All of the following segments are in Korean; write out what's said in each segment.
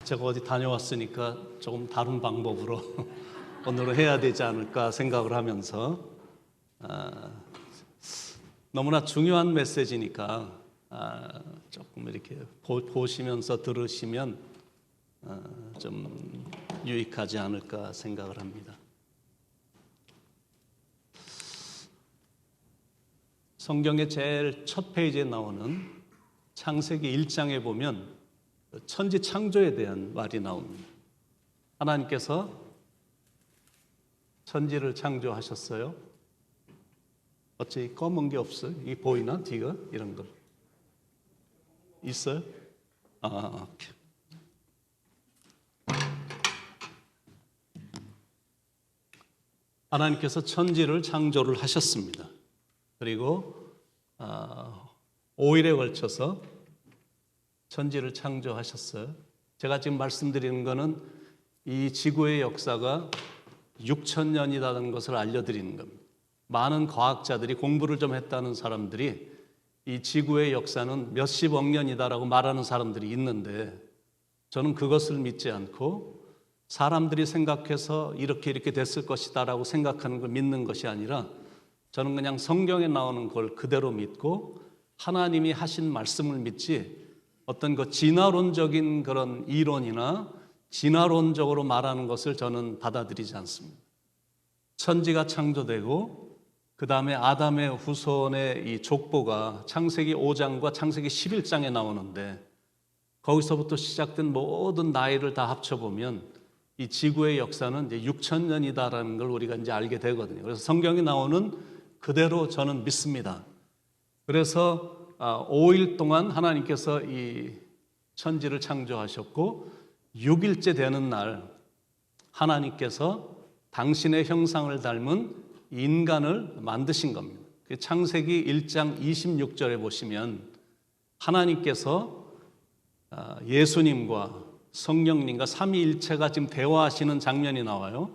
제가 어디 다녀왔으니까 조금 다른 방법으로 오늘은 해야 되지 않을까 생각을 하면서 너무나 중요한 메시지니까 조금 이렇게 보시면서 들으시면 좀 유익하지 않을까 생각을 합니다. 성경의 제일 첫 페이지에 나오는 창세기 1장에 보면 천지 창조에 대한 말이 나옵니다. 하나님께서 천지를 창조하셨어요. 어째 검은 게 없어요? 이게 보이나? 뒤가? 이런 거 있어요? 오케이. 하나님께서 천지를 창조를 하셨습니다. 그리고 5일에 걸쳐서 천지를 창조하셨어요. 제가 지금 말씀드리는 것은 이 지구의 역사가 6,000년이라는 것을 알려드리는 겁니다. 많은 과학자들이 공부를 좀 했다는 사람들이 이 지구의 역사는 몇십억 년이다라고 말하는 사람들이 있는데 저는 그것을 믿지 않고 사람들이 생각해서 이렇게 됐을 것이다라고 생각하는 걸 믿는 것이 아니라 저는 그냥 성경에 나오는 걸 그대로 믿고 하나님이 하신 말씀을 믿지 어떤 그 진화론적인 그런 이론이나 진화론적으로 말하는 것을 저는 받아들이지 않습니다. 천지가 창조되고 그 다음에 아담의 후손의 이 족보가 창세기 5장과 창세기 11장에 나오는데 거기서부터 시작된 모든 나이를 다 합쳐보면 이 지구의 역사는 이제 6,000년이다라는 걸 우리가 이제 알게 되거든요. 그래서 성경이 나오는 그대로 저는 믿습니다. 그래서 5일 동안 하나님께서 이 천지를 창조하셨고 6일째 되는 날 하나님께서 당신의 형상을 닮은 인간을 만드신 겁니다. 창세기 1장 26절에 보시면 하나님께서 예수님과 성령님과 삼위일체가 지금 대화하시는 장면이 나와요.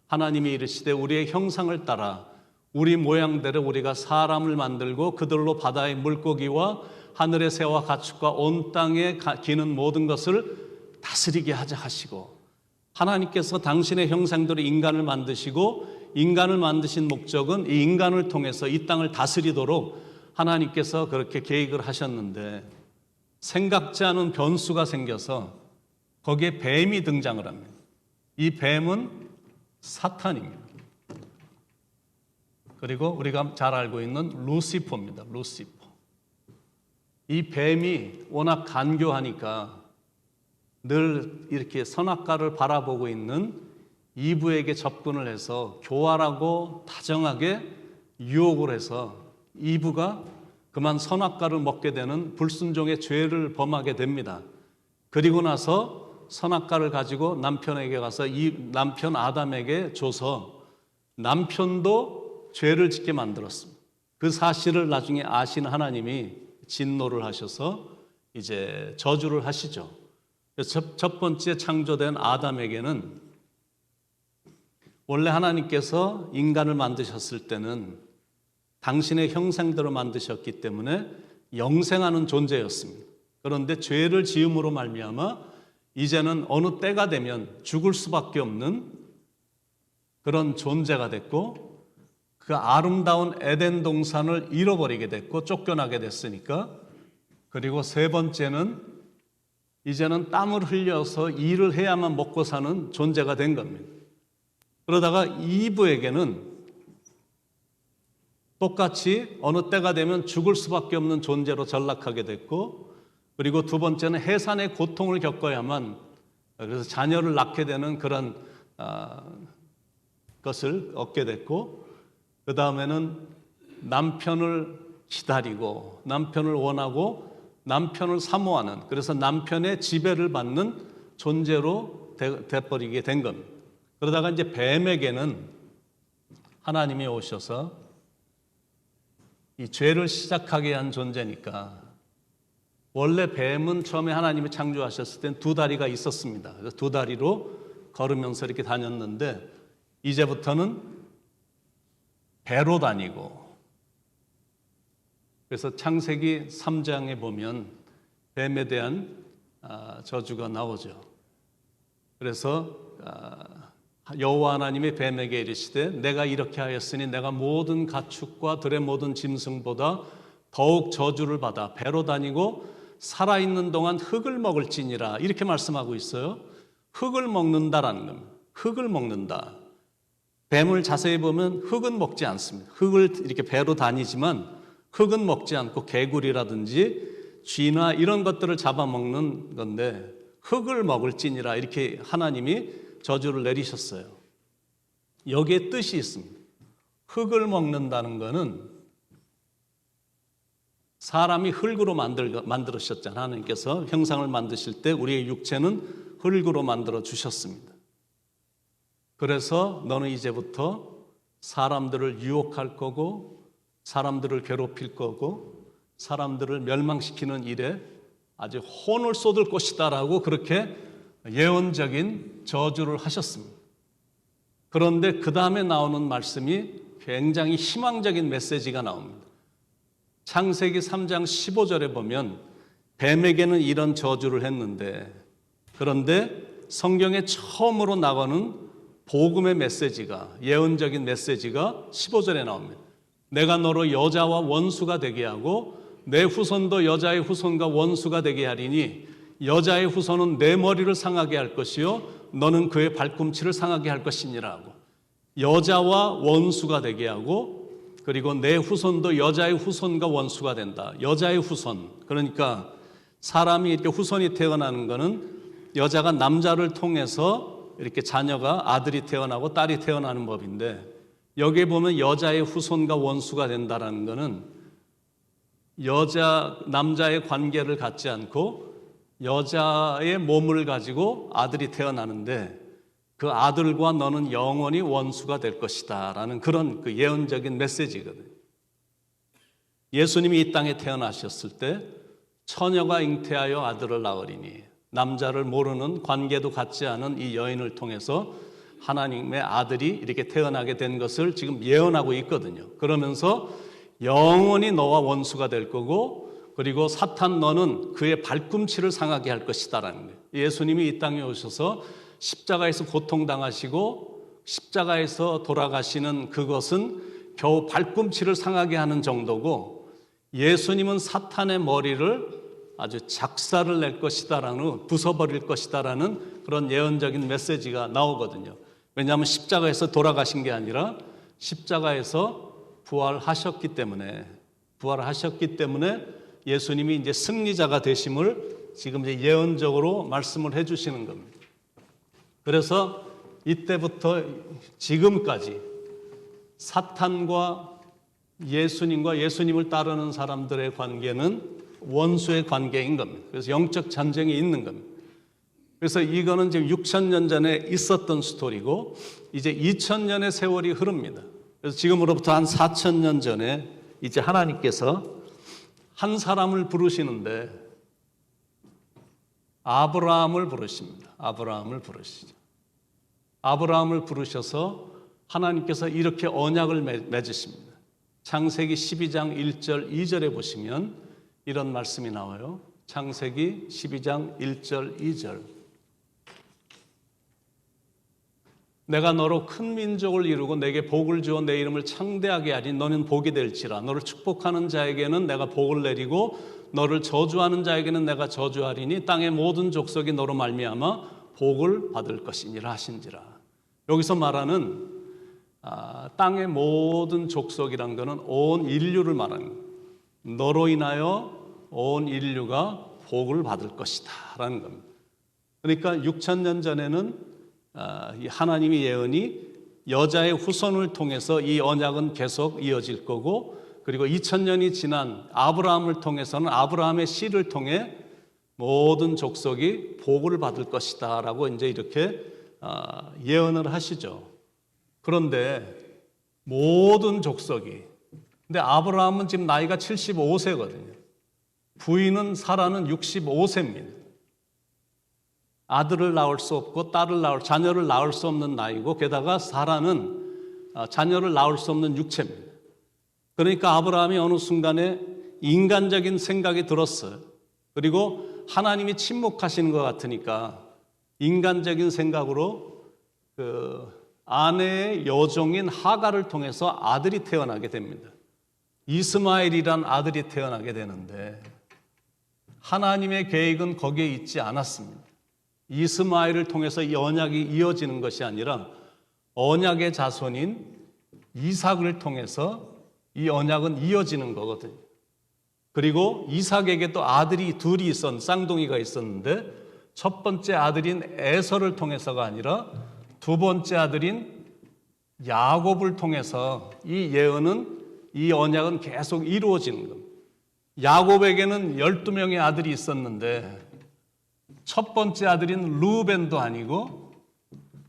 하나님이 이르시되 우리의 형상을 따라 우리 모양대로 우리가 사람을 만들고 그들로 바다의 물고기와 하늘의 새와 가축과 온 땅에 기는 모든 것을 다스리게 하자 하시고 하나님께서 당신의 형상대로 인간을 만드시고 인간을 만드신 목적은 이 인간을 통해서 이 땅을 다스리도록 하나님께서 그렇게 계획을 하셨는데 생각지 않은 변수가 생겨서 거기에 뱀이 등장을 합니다. 이 뱀은 사탄입니다. 그리고 우리가 잘 알고 있는 루시퍼입니다. 루시퍼. 이 뱀이 워낙 간교하니까 늘 이렇게 선악과를 바라보고 있는 이브에게 접근을 해서 교활하고 다정하게 유혹을 해서 이브가 그만 선악과를 먹게 되는 불순종의 죄를 범하게 됩니다. 그리고 나서 선악과를 가지고 남편에게 가서 이 남편 아담에게 줘서 남편도 죄를 짓게 만들었습니다. 그 사실을 나중에 아신 하나님이 진노를 하셔서 이제 저주를 하시죠. 그래서 첫 번째 창조된 아담에게는 원래 하나님께서 인간을 만드셨을 때는 당신의 형상대로 만드셨기 때문에 영생하는 존재였습니다. 그런데 죄를 지음으로 말미암아 이제는 어느 때가 되면 죽을 수밖에 없는 그런 존재가 됐고 그 아름다운 에덴 동산을 잃어버리게 됐고 쫓겨나게 됐으니까 그리고 세 번째는 이제는 땀을 흘려서 일을 해야만 먹고 사는 존재가 된 겁니다. 그러다가 이브에게는 똑같이 어느 때가 되면 죽을 수밖에 없는 존재로 전락하게 됐고 그리고 두 번째는 해산의 고통을 겪어야만 그래서 자녀를 낳게 되는 그런 것을 얻게 됐고 그 다음에는 남편을 기다리고 남편을 원하고 남편을 사모하는 그래서 남편의 지배를 받는 존재로 돼버리게 된 겁니다. 그러다가 이제 뱀에게는 하나님이 오셔서 이 죄를 시작하게 한 존재니까 원래 뱀은 처음에 하나님이 창조하셨을 땐 두 다리가 있었습니다. 그래서 두 다리로 걸으면서 이렇게 다녔는데 이제부터는 배로 다니고 그래서 창세기 3장에 보면 뱀에 대한 저주가 나오죠. 그래서 여호와 하나님이 뱀에게 이르시되 내가 이렇게 하였으니 내가 모든 가축과 들의 모든 짐승보다 더욱 저주를 받아 배로 다니고 살아있는 동안 흙을 먹을지니라, 이렇게 말씀하고 있어요. 흙을 먹는다라는 겁니다. 흙을 먹는다. 뱀을 자세히 보면 흙은 먹지 않습니다. 흙을 이렇게 배로 다니지만 흙은 먹지 않고 개구리라든지 쥐나 이런 것들을 잡아먹는 건데, 흙을 먹을지니라 이렇게 하나님이 저주를 내리셨어요. 여기에 뜻이 있습니다. 흙을 먹는다는 것은 사람이 흙으로 만들으셨잖아요. 하나님께서 형상을 만드실 때 우리의 육체는 흙으로 만들어 주셨습니다. 그래서 너는 이제부터 사람들을 유혹할 거고 사람들을 괴롭힐 거고 사람들을 멸망시키는 일에 아주 혼을 쏟을 것이다라고 그렇게 예언적인 저주를 하셨습니다. 그런데 그 다음에 나오는 말씀이 굉장히 희망적인 메시지가 나옵니다. 창세기 3장 15절에 보면 뱀에게는 이런 저주를 했는데, 그런데 성경에 처음으로 나가는 복음의 메시지가, 예언적인 메시지가 15절에 나옵니다. 내가 너로 여자와 원수가 되게 하고 내 후손도 여자의 후손과 원수가 되게 하리니 여자의 후손은 내 머리를 상하게 할 것이요 너는 그의 발꿈치를 상하게 할 것이니라고. 여자와 원수가 되게 하고 그리고 내 후손도 여자의 후손과 원수가 된다. 여자의 후손, 그러니까 사람이 이렇게 후손이 태어나는 것은 여자가 남자를 통해서 이렇게 자녀가 아들이 태어나고 딸이 태어나는 법인데, 여기에 보면 여자의 후손과 원수가 된다라는 것은 남자의 관계를 갖지 않고 여자의 몸을 가지고 아들이 태어나는데 그 아들과 너는 영원히 원수가 될 것이다 라는 그런 그 예언적인 메시지거든요. 예수님이 이 땅에 태어나셨을 때 처녀가 잉태하여 아들을 낳으리니, 남자를 모르는 관계도 갖지 않은 이 여인을 통해서 하나님의 아들이 이렇게 태어나게 된 것을 지금 예언하고 있거든요. 그러면서 영원히 너와 원수가 될 거고 그리고 사탄 너는 그의 발꿈치를 상하게 할 것이다라는 거예요. 예수님이 이 땅에 오셔서 십자가에서 고통당하시고 십자가에서 돌아가시는 그것은 겨우 발꿈치를 상하게 하는 정도고, 예수님은 사탄의 머리를 아주 작사를 낼 것이다라는, 부숴버릴 것이다라는 그런 예언적인 메시지가 나오거든요. 왜냐하면 십자가에서 돌아가신 게 아니라 십자가에서 부활하셨기 때문에 예수님이 이제 승리자가 되심을 지금 이제 예언적으로 말씀을 해주시는 겁니다. 그래서 이때부터 지금까지 사탄과 예수님과 예수님을 따르는 사람들의 관계는 원수의 관계인 겁니다. 그래서 영적 전쟁이 있는 겁니다. 그래서 이거는 지금 6,000년 전에 있었던 스토리고 이제 2,000년의 세월이 흐릅니다. 그래서 지금으로부터 한 4,000년 전에 이제 하나님께서 한 사람을 부르시는데 아브라함을 부르십니다. 아브라함을 부르시죠. 아브라함을 부르셔서 하나님께서 이렇게 언약을 맺으십니다. 창세기 12장 1절 2절에 보시면 이런 말씀이 나와요. 창세기 12장 1절 2절. 내가 너로 큰 민족을 이루고 내게 복을 주어 내 이름을 창대하게 하리. 너는 복이 될지라. 너를 축복하는 자에게는 내가 복을 내리고 너를 저주하는 자에게는 내가 저주하리니 땅의 모든 족속이 너로 말미암아 복을 받을 것이니라 하신지라. 여기서 말하는 땅의 모든 족속이란 것은 온 인류를 말하는 거예요. 너로 인하여 온 인류가 복을 받을 것이다 라는 겁니다. 그러니까 6,000년 전에는 하나님의 예언이 여자의 후손을 통해서 이 언약은 계속 이어질 거고, 그리고 2,000년이 지난 아브라함을 통해서는 아브라함의 씨를 통해 모든 족속이 복을 받을 것이다 라고 이제 이렇게 예언을 하시죠. 그런데 모든 족속이, 근데 아브라함은 지금 나이가 75세거든요. 부인은 사라는 65세입니다. 아들을 낳을 수 없고 자녀를 낳을 수 없는 나이고, 게다가 사라는 자녀를 낳을 수 없는 육체입니다. 그러니까 아브라함이 어느 순간에 인간적인 생각이 들었어요. 그리고 하나님이 침묵하시는 것 같으니까 인간적인 생각으로 그 아내의 여종인 하갈을 통해서 아들이 태어나게 됩니다. 이스마엘이란 아들이 태어나게 되는데 하나님의 계획은 거기에 있지 않았습니다. 이스마엘을 통해서 이 언약이 이어지는 것이 아니라 언약의 자손인 이삭을 통해서 이 언약은 이어지는 거거든요. 그리고 이삭에게도 아들이 둘이 쌍둥이가 있었는데 첫 번째 아들인 에서를 통해서가 아니라 두 번째 아들인 야곱을 통해서 이 예언은, 이 언약은 계속 이루어지는 겁니다. 야곱에게는 12명의 아들이 있었는데 첫 번째 아들인 루벤도 아니고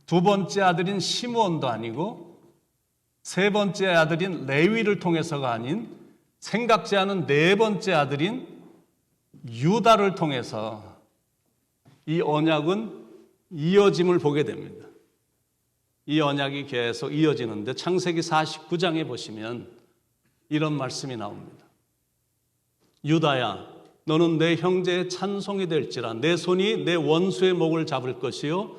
두 번째 아들인 시므온도 아니고 세 번째 아들인 레위를 통해서가 아닌 생각지 않은 네 번째 아들인 유다를 통해서 이 언약은 이어짐을 보게 됩니다. 이 언약이 계속 이어지는데 창세기 49장에 보시면 이런 말씀이 나옵니다. 유다야, 너는 내 형제의 찬송이 될지라. 내 손이 내 원수의 목을 잡을 것이요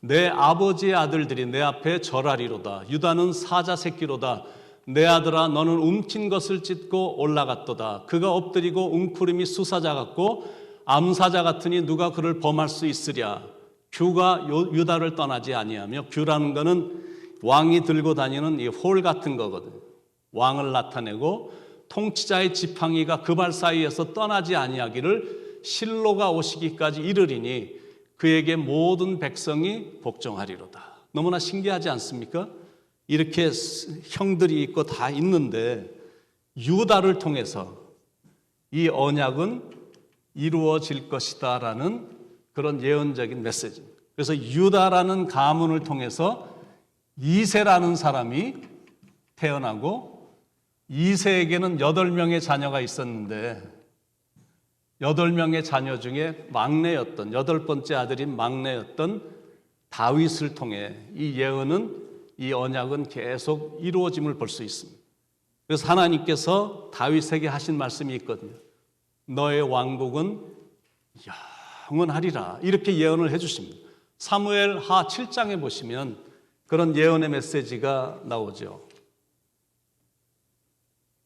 내 아버지의 아들들이 내 앞에 절하리로다. 유다는 사자 새끼로다. 내 아들아, 너는 움킨 것을 찢고 올라갔도다. 그가 엎드리고 웅크림이 수사자 같고 암사자 같으니 누가 그를 범할 수 있으랴. 규가 유다를 떠나지 아니하며, 규라는 것은 왕이 들고 다니는 이 홀 같은 거거든요. 왕을 나타내고 통치자의 지팡이가 그 발 사이에서 떠나지 아니하기를 실로가 오시기까지 이르리니 그에게 모든 백성이 복종하리로다. 너무나 신기하지 않습니까? 이렇게 형들이 있고 다 있는데 유다를 통해서 이 언약은 이루어질 것이다라는 그런 예언적인 메시지입니다. 그래서 유다라는 가문을 통해서 이새라는 사람이 태어나고 이새에게는 8명의 자녀가 있었는데 8명의 자녀 중에 막내였던 8번째 아들인 막내였던 다윗을 통해 이 예언은, 이 언약은 계속 이루어짐을 볼 수 있습니다. 그래서 하나님께서 다윗에게 하신 말씀이 있거든요. 너의 왕국은 영원하리라. 이렇게 예언을 해주십니다. 사무엘 하 7장에 보시면 그런 예언의 메시지가 나오죠.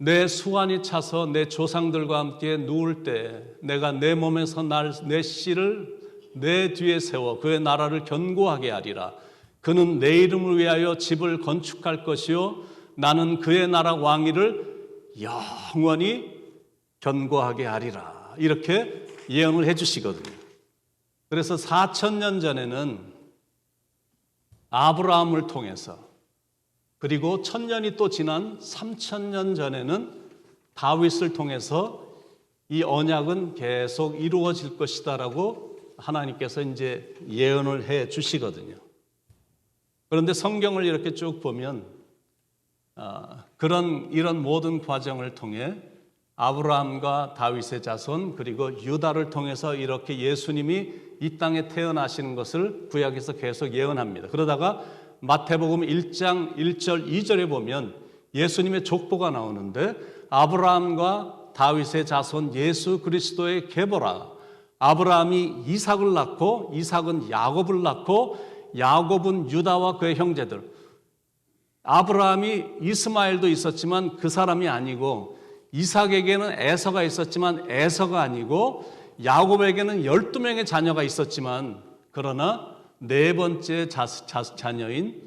내 수완이 차서 내 조상들과 함께 누울 때 내가 내 몸에서 내 씨를 내 뒤에 세워 그의 나라를 견고하게 하리라. 그는 내 이름을 위하여 집을 건축할 것이요 나는 그의 나라 왕위를 영원히 견고하게 하리라. 이렇게 예언을 해 주시거든요. 그래서 4,000년 전에는 아브라함을 통해서, 그리고 1,000년이 또 지난 3,000년 전에는 다윗을 통해서 이 언약은 계속 이루어질 것이다라고 하나님께서 이제 예언을 해 주시거든요. 그런데 성경을 이렇게 쭉 보면 이런 모든 과정을 통해 아브라함과 다윗의 자손 그리고 유다를 통해서 이렇게 예수님이 이 땅에 태어나시는 것을 구약에서 계속 예언합니다. 그러다가 마태복음 1장 1절 2절에 보면 예수님의 족보가 나오는데 아브라함과 다윗의 자손 예수 그리스도의 계보라. 아브라함이 이삭을 낳고 이삭은 야곱을 낳고 야곱은 유다와 그의 형제들. 아브라함이 이스마엘도 있었지만 그 사람이 아니고 이삭에게는 에서가 있었지만 에서가 아니고 야곱에게는 12명의 자녀가 있었지만 그러나 네 번째 자녀인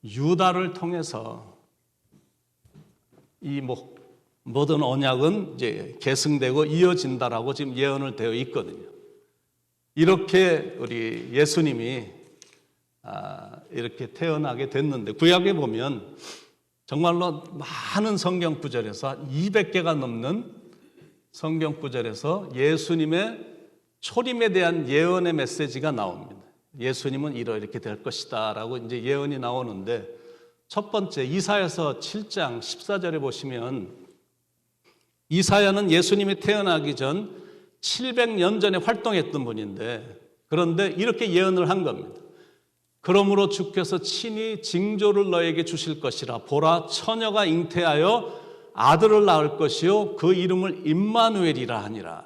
유다를 통해서 이 모든 언약은 이제 계승되고 이어진다라고 지금 예언을 되어 있거든요. 이렇게 우리 예수님이 이렇게 태어나게 됐는데 구약에 보면 정말로 많은 성경 구절에서 200개가 넘는 성경 구절에서 예수님의 초림에 대한 예언의 메시지가 나옵니다. 예수님은 이렇게 될 것이다 라고 이제 예언이 나오는데 첫 번째 이사야서 7장 14절에 보시면 이사야는 예수님이 태어나기 전 700년 전에 활동했던 분인데 그런데 이렇게 예언을 한 겁니다. 그러므로 주께서 친히 징조를 너에게 주실 것이라. 보라, 처녀가 잉태하여 아들을 낳을 것이요 그 이름을 임마누엘이라 하니라.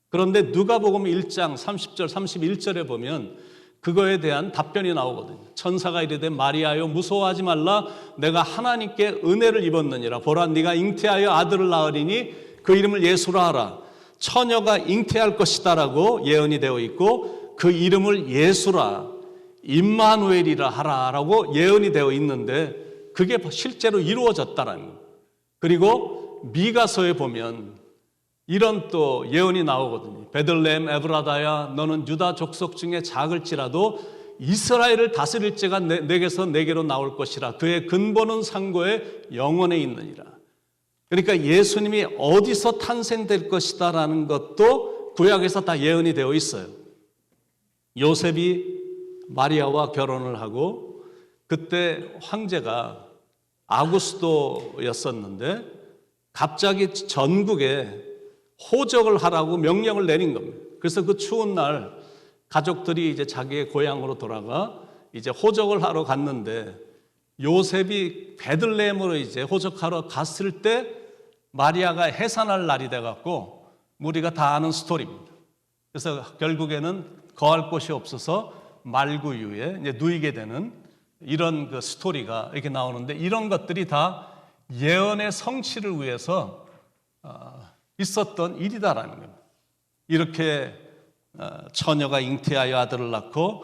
그런데 누가복음 1장 30절 31절에 보면 그거에 대한 답변이 나오거든요. 천사가 이르되 마리아여 무서워하지 말라 내가 하나님께 은혜를 입었느니라. 보라 네가 잉태하여 아들을 낳으리니 그 이름을 예수라 하라. 처녀가 잉태할 것이다라고 예언이 되어 있고 그 이름을 예수라 임마누엘이라 하라라고 예언이 되어 있는데 그게 실제로 이루어졌다라는 거예요. 그리고 미가서에 보면 이런 또 예언이 나오거든요. 베들레헴 에브라다야 너는 유다 족속 중에 작을지라도 이스라엘을 다스릴 자가 내게서 내게로 나올 것이라. 그의 근본은 상고에 영원에 있느니라. 그러니까 예수님이 어디서 탄생될 것이다라는 것도 구약에서 다 예언이 되어 있어요. 요셉이 마리아와 결혼을 하고 그때 황제가 아구스도였었는데 갑자기 전국에 호적을 하라고 명령을 내린 겁니다. 그래서 그 추운 날 가족들이 이제 자기의 고향으로 돌아가 이제 호적을 하러 갔는데 요셉이 베들레헴으로 이제 호적하러 갔을 때 마리아가 해산할 날이 돼갖고 우리가 다 아는 스토리입니다. 그래서 결국에는 거할 곳이 없어서 말구유에 이제 누이게 되는 이런 그 스토리가 이렇게 나오는데 이런 것들이 다 예언의 성취를 위해서 있었던 일이다라는 겁니다. 이렇게 처녀가 잉태하여 아들을 낳고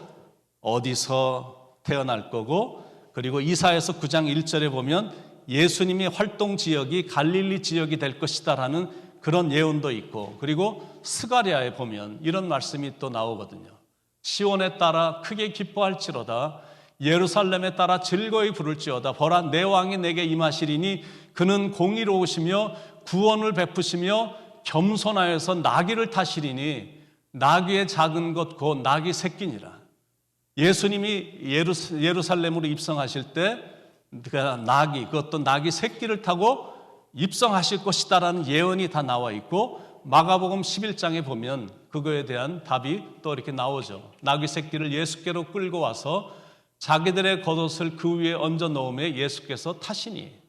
어디서 태어날 거고 그리고 이사야서 9장 1절에 보면 예수님이 활동 지역이 갈릴리 지역이 될 것이다라는 그런 예언도 있고 그리고 스가랴에 보면 이런 말씀이 또 나오거든요. 시온에 따라 크게 기뻐할지로다 예루살렘에 따라 즐거이 부를지어다 보라 내 왕이 내게 임하시리니 그는 공의로우시며 구원을 베푸시며 겸손하여서 나귀를 타시리니 나귀의 작은 것 곧 나귀 새끼니라. 예수님이 예루살렘으로 입성하실 때 나귀 그것도 나귀 새끼를 타고 입성하실 것이다라는 예언이 다 나와 있고 마가복음 11장에 보면 그거에 대한 답이 또 이렇게 나오죠. 나귀 새끼를 예수께로 끌고 와서 자기들의 겉옷을 그 위에 얹어 놓음에 예수께서 타시니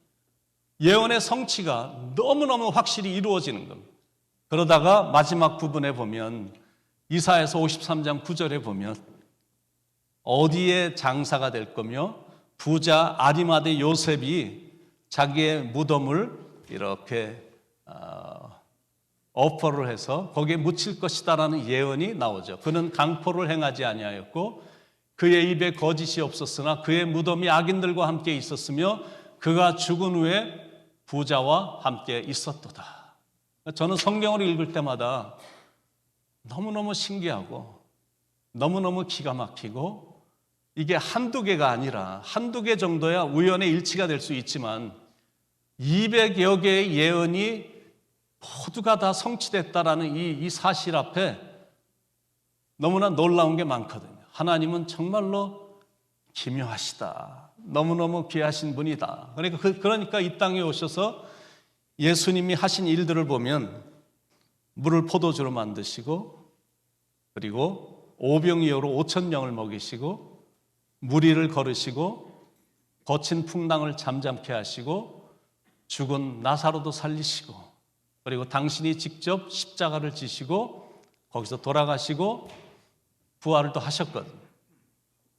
예언의 성취가 너무너무 확실히 이루어지는 겁니다. 그러다가 마지막 부분에 보면 이사야서 53장 9절에 보면 어디에 장사가 될 거며 부자 아리마대 요셉이 자기의 무덤을 이렇게 오퍼를 해서 거기에 묻힐 것이다라는 예언이 나오죠. 그는 강포를 행하지 아니하였고 그의 입에 거짓이 없었으나 그의 무덤이 악인들과 함께 있었으며 그가 죽은 후에 부자와 함께 있었도다. 저는 성경을 읽을 때마다 너무너무 신기하고 너무너무 기가 막히고 이게 한두 개가 아니라 한두 개 정도야 우연의 일치가 될 수 있지만 200여 개의 예언이 모두가 다 성취됐다라는 이 사실 앞에 너무나 놀라운 게 많거든요. 하나님은 정말로 기묘하시다. 너무너무 귀하신 분이다. 그러니까 이 땅에 오셔서 예수님이 하신 일들을 보면 물을 포도주로 만드시고 그리고 오병이어로 5,000명을 먹이시고 무리를 걸으시고 거친 풍랑을 잠잠케 하시고 죽은 나사로도 살리시고 그리고 당신이 직접 십자가를 지시고 거기서 돌아가시고 부활을 또 하셨거든요.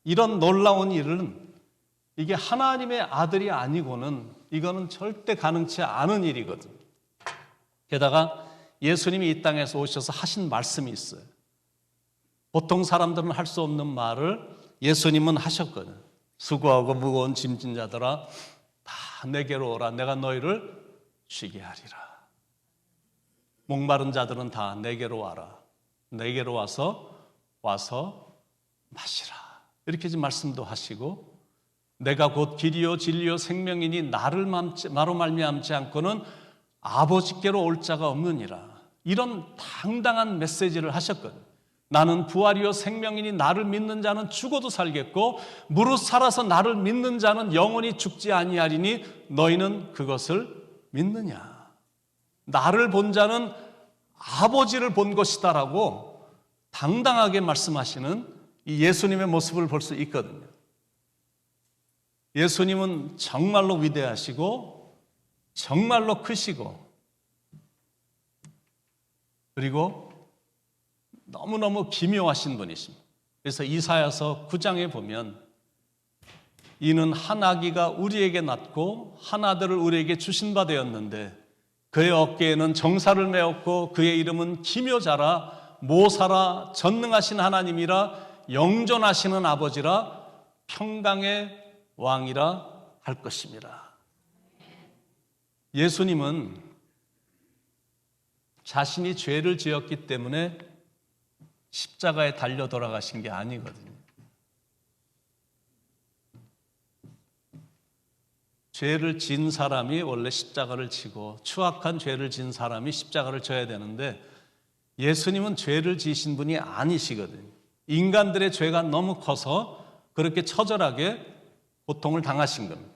이런 놀라운 일은 이게 하나님의 아들이 아니고는 이거는 절대 가능치 않은 일이거든요. 게다가 예수님이 이 땅에서 오셔서 하신 말씀이 있어요. 보통 사람들은 할 수 없는 말을 예수님은 하셨거든요. 수고하고 무거운 짐진 자들아 다 내게로 오라 내가 너희를 쉬게 하리라. 목마른 자들은 다 내게로 와라. 내게로 와서 마시라. 이렇게 말씀도 하시고 내가 곧 길이요 진리요 생명이니 나로 말미암지 않고는 아버지께로 올 자가 없느니라. 이런 당당한 메시지를 하셨거든요. 나는 부활이요 생명이니 나를 믿는 자는 죽어도 살겠고 무릇 살아서 나를 믿는 자는 영원히 죽지 아니하리니 너희는 그것을 믿느냐. 나를 본 자는 아버지를 본 것이다라고 당당하게 말씀하시는 이 예수님의 모습을 볼 수 있거든요. 예수님은 정말로 위대하시고 정말로 크시고 그리고 너무너무 기묘하신 분이십니다. 그래서 이사야서 9장에 보면 이는 한 아기가 우리에게 낳고 한 아들을 우리에게 주신 바 되었는데 그의 어깨에는 정사를 메었고 그의 이름은 기묘자라 모사라 전능하신 하나님이라 영존하시는 아버지라 평강의 왕이라 할 것입니다. 예수님은 자신이 죄를 지었기 때문에 십자가에 달려 돌아가신 게 아니거든요. 죄를 진 사람이 원래 십자가를 지고 추악한 죄를 진 사람이 십자가를 져야 되는데 예수님은 죄를 지신 분이 아니시거든요. 인간들의 죄가 너무 커서 그렇게 처절하게 고통을 당하신 겁니다.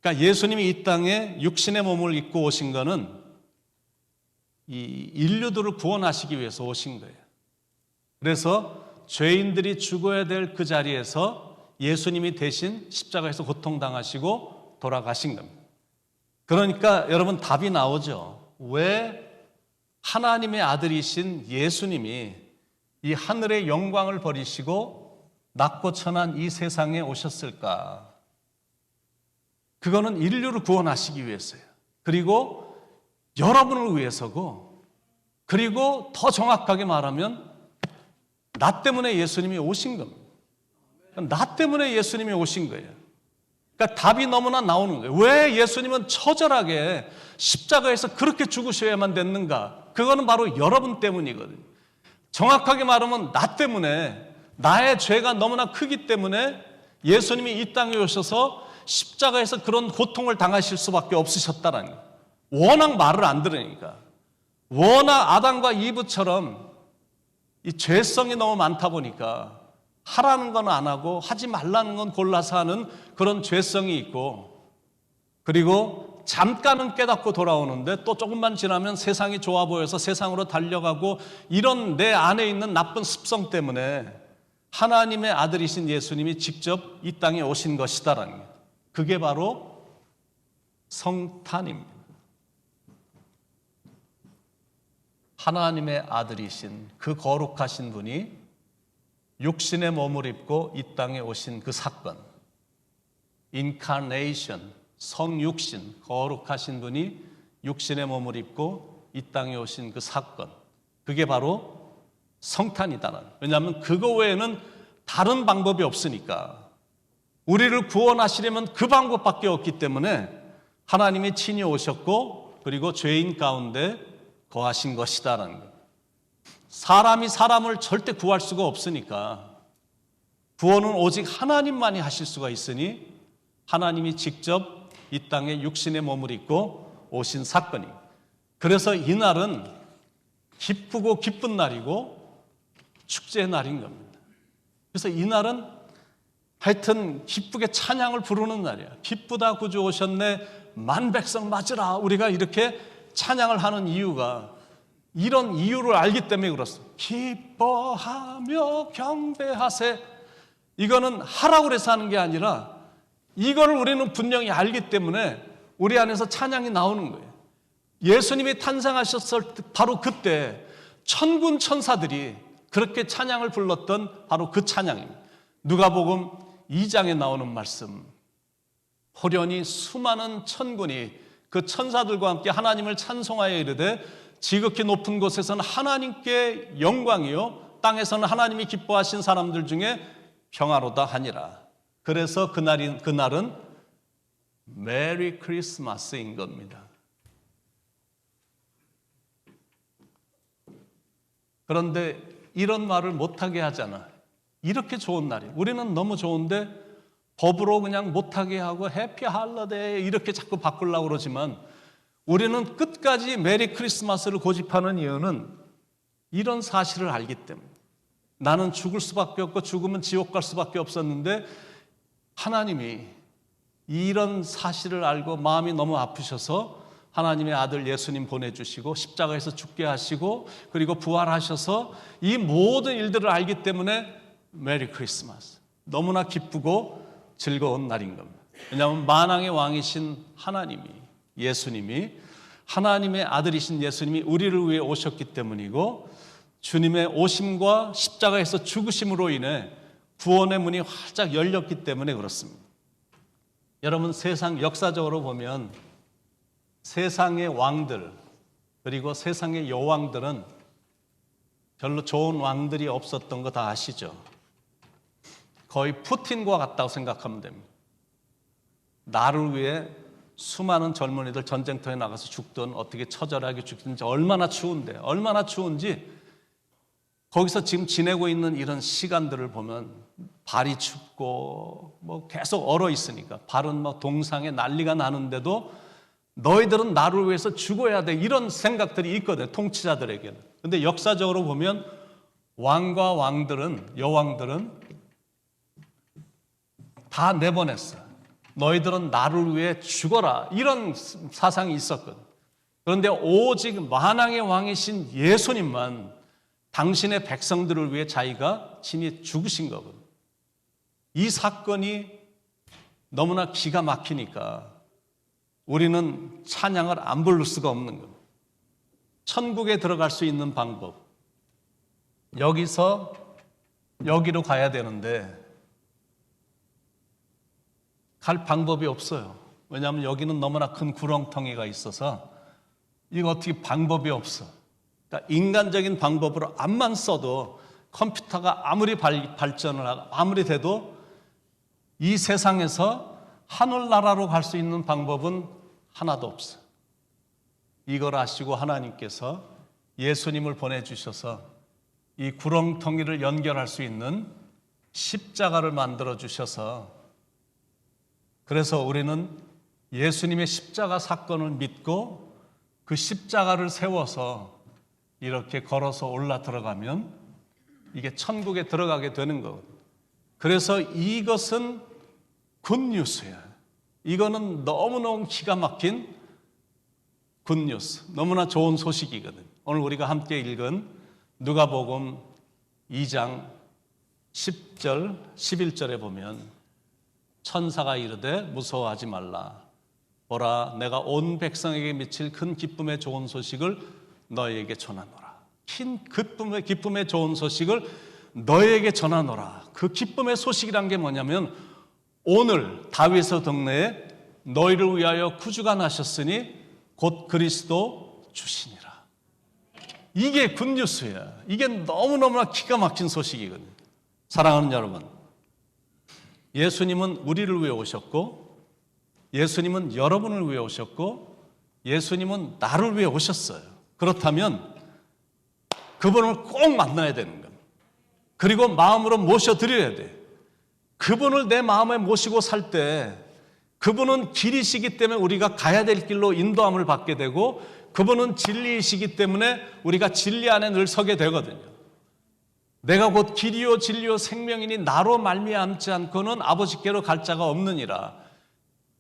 그러니까 예수님이 이 땅에 육신의 몸을 입고 오신 거는 이 인류들을 구원하시기 위해서 오신 거예요. 그래서 죄인들이 죽어야 될 그 자리에서 예수님이 대신 십자가에서 고통당하시고 돌아가신 겁니다. 그러니까 여러분 답이 나오죠. 왜 하나님의 아들이신 예수님이 이 하늘의 영광을 버리시고 낮고 천한 이 세상에 오셨을까? 그거는 인류를 구원하시기 위해서예요. 그리고 여러분을 위해서고, 그리고 더 정확하게 말하면 나 때문에 예수님이 오신 겁니다. 나 때문에 예수님이 오신 거예요. 그러니까 답이 너무나 나오는 거예요. 왜 예수님은 처절하게 십자가에서 그렇게 죽으셔야만 됐는가? 그거는 바로 여러분 때문이거든요. 정확하게 말하면 나 때문에, 나의 죄가 너무나 크기 때문에 예수님이 이 땅에 오셔서 십자가에서 그런 고통을 당하실 수밖에 없으셨다라는 거예요. 워낙 말을 안 들으니까. 워낙 아담과 이브처럼 이 죄성이 너무 많다 보니까 하라는 건 안 하고 하지 말라는 건 골라서 하는 그런 죄성이 있고, 그리고 잠깐은 깨닫고 돌아오는데 또 조금만 지나면 세상이 좋아 보여서 세상으로 달려가고, 이런 내 안에 있는 나쁜 습성 때문에 하나님의 아들이신 예수님이 직접 이 땅에 오신 것이다라는 거예요. 그게 바로 성탄입니다. 하나님의 아들이신 그 거룩하신 분이 육신의 몸을 입고 이 땅에 오신 그 사건, 인카네이션, 성육신, 거룩하신 분이 육신의 몸을 입고 이 땅에 오신 그 사건, 그게 바로 성탄이다는. 왜냐하면 그거 외에는 다른 방법이 없으니까. 우리를 구원하시려면 그 방법밖에 없기 때문에 하나님이 친히 오셨고, 그리고 죄인 가운데 거하신 것이다라는 거예요. 사람이 사람을 절대 구할 수가 없으니까 구원은 오직 하나님만이 하실 수가 있으니 하나님이 직접 이 땅에 육신의 몸을 입고 오신 사건입니다. 그래서 이날은 기쁘고 기쁜 날이고 축제의 날인 겁니다. 그래서 이날은 하여튼 기쁘게 찬양을 부르는 날이야. 기쁘다 구주 오셨네, 만백성 맞으라. 우리가 이렇게 찬양을 하는 이유가 이런 이유를 알기 때문에 그렇습니다. 기뻐하며 경배하세. 이거는 하라고 그래서 하는 게 아니라 이거를 우리는 분명히 알기 때문에 우리 안에서 찬양이 나오는 거예요. 예수님이 탄생하셨을 때 바로 그때 천군 천사들이 그렇게 찬양을 불렀던 바로 그 찬양입니다. 누가복음 2장에 나오는 말씀, 호련히 수많은 천군이 그 천사들과 함께 하나님을 찬송하여 이르되 지극히 높은 곳에서는 하나님께 영광이요 땅에서는 하나님이 기뻐하신 사람들 중에 평화로다 하니라. 그래서 그날은 메리 크리스마스인 겁니다. 그런데 이런 말을 못하게 하잖아. 이렇게 좋은 날이, 우리는 너무 좋은데 법으로 그냥 못하게 하고 해피 할러데이 이렇게 자꾸 바꾸려고 그러지만, 우리는 끝까지 메리 크리스마스를 고집하는 이유는 이런 사실을 알기 때문에. 나는 죽을 수밖에 없고 죽으면 지옥 갈 수밖에 없었는데 하나님이 이런 사실을 알고 마음이 너무 아프셔서 하나님의 아들 예수님 보내주시고 십자가에서 죽게 하시고 그리고 부활하셔서 이 모든 일들을 알기 때문에 메리 크리스마스, 너무나 기쁘고 즐거운 날인 겁니다. 왜냐하면 만왕의 왕이신 하나님이, 예수님이, 하나님의 아들이신 예수님이 우리를 위해 오셨기 때문이고, 주님의 오심과 십자가에서 죽으심으로 인해 구원의 문이 활짝 열렸기 때문에 그렇습니다. 여러분, 세상 역사적으로 보면 세상의 왕들 그리고 세상의 여왕들은 별로 좋은 왕들이 없었던 거 다 아시죠? 거의 푸틴과 같다고 생각하면 됩니다. 나를 위해 수많은 젊은이들 전쟁터에 나가서 죽든 어떻게 처절하게 죽든지 얼마나 추운지 거기서 지금 지내고 있는 이런 시간들을 보면 발이 춥고 뭐 계속 얼어 있으니까 발은 뭐 동상에 난리가 나는데도 너희들은 나를 위해서 죽어야 돼, 이런 생각들이 있거든요, 통치자들에게는. 근데 역사적으로 보면 왕과 여왕들은 다 내보냈어요. 너희들은 나를 위해 죽어라, 이런 사상이 있었거든. 그런데 오직 만왕의 왕이신 예수님만 당신의 백성들을 위해 자기가 친히 죽으신 거거든. 이 사건이 너무나 기가 막히니까 우리는 찬양을 안 부를 수가 없는 거예요. 천국에 들어갈 수 있는 방법, 여기서 여기로 가야 되는데 갈 방법이 없어요. 왜냐하면 여기는 너무나 큰 구렁텅이가 있어서 이거 어떻게 방법이 없어. 그러니까 인간적인 방법으로 암만 써도, 컴퓨터가 아무리 발전을 하고 아무리 돼도 이 세상에서 하늘나라로 갈 수 있는 방법은 하나도 없어. 이걸 아시고 하나님께서 예수님을 보내주셔서 이 구렁텅이를 연결할 수 있는 십자가를 만들어 주셔서, 그래서 우리는 예수님의 십자가 사건을 믿고 그 십자가를 세워서 이렇게 걸어서 올라 들어가면 이게 천국에 들어가게 되는 거거든요. 그래서 이것은 굿뉴스야. 이거는 너무너무 기가 막힌 굿뉴스, 너무나 좋은 소식이거든요. 오늘 우리가 함께 읽은 누가복음 2장 10절, 11절에 보면 천사가 이르되 무서워하지 말라. 보라, 내가 온 백성에게 미칠 큰 기쁨의 좋은 소식을 너희에게 전하노라. 큰 기쁨의 좋은 소식을 너희에게 전하노라. 그 기쁨의 소식이란 게 뭐냐면 오늘 다윗의 동네에 너희를 위하여 구주가 나셨으니 곧 그리스도 주시니라. 이게 굿뉴스야. 이게 너무너무나 기가 막힌 소식이거든요. 사랑하는 여러분, 예수님은 우리를 위해 오셨고, 예수님은 여러분을 위해 오셨고, 예수님은 나를 위해 오셨어요. 그렇다면 그분을 꼭 만나야 되는 겁니다. 그리고 마음으로 모셔드려야 돼. 그분을 내 마음에 모시고 살 때 그분은 길이시기 때문에 우리가 가야 될 길로 인도함을 받게 되고, 그분은 진리이시기 때문에 우리가 진리 안에 늘 서게 되거든요. 내가 곧 길이요 진리요 생명이니 나로 말미암지 않고는 아버지께로 갈 자가 없느니라.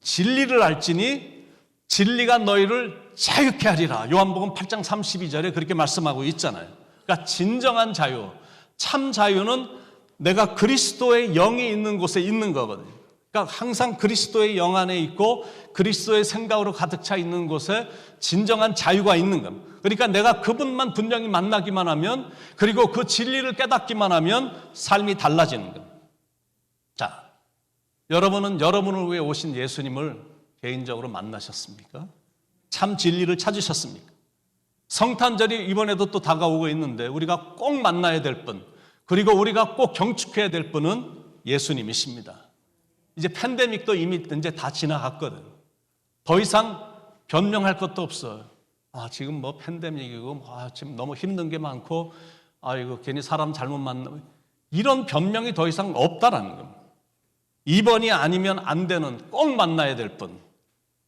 진리를 알지니 진리가 너희를 자유케 하리라. 요한복음 8장 32절에 그렇게 말씀하고 있잖아요. 그러니까 진정한 자유, 참 자유는 내가 그리스도의 영이 있는 곳에 있는 거거든요. 그러니까 항상 그리스도의 영 안에 있고 그리스도의 생각으로 가득 차 있는 곳에 진정한 자유가 있는 겁니다. 그러니까 내가 그분만 분명히 만나기만 하면, 그리고 그 진리를 깨닫기만 하면 삶이 달라지는 겁니다. 자, 여러분은 여러분을 위해 오신 예수님을 개인적으로 만나셨습니까? 참 진리를 찾으셨습니까? 성탄절이 이번에도 또 다가오고 있는데 우리가 꼭 만나야 될 분, 그리고 우리가 꼭 경축해야 될 분은 예수님이십니다. 이제 팬데믹도 이미 이제 다 지나갔거든. 더 이상 변명할 것도 없어요. 지금 뭐 팬데믹이고, 지금 너무 힘든 게 많고, 이거 괜히 사람 잘못 만나고, 이런 변명이 더 이상 없다라는 겁니다. 이번이 아니면 안 되는, 꼭 만나야 될 분,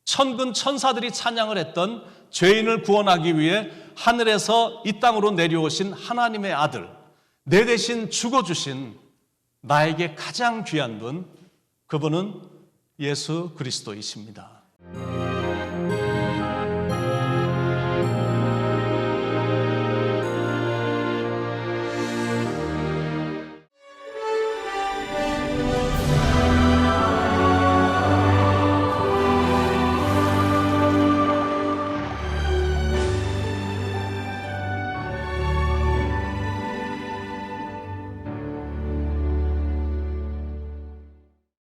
천군 천사들이 찬양을 했던 죄인을 구원하기 위해 하늘에서 이 땅으로 내려오신 하나님의 아들, 내 대신 죽어주신 나에게 가장 귀한 분, 그분은 예수 그리스도이십니다.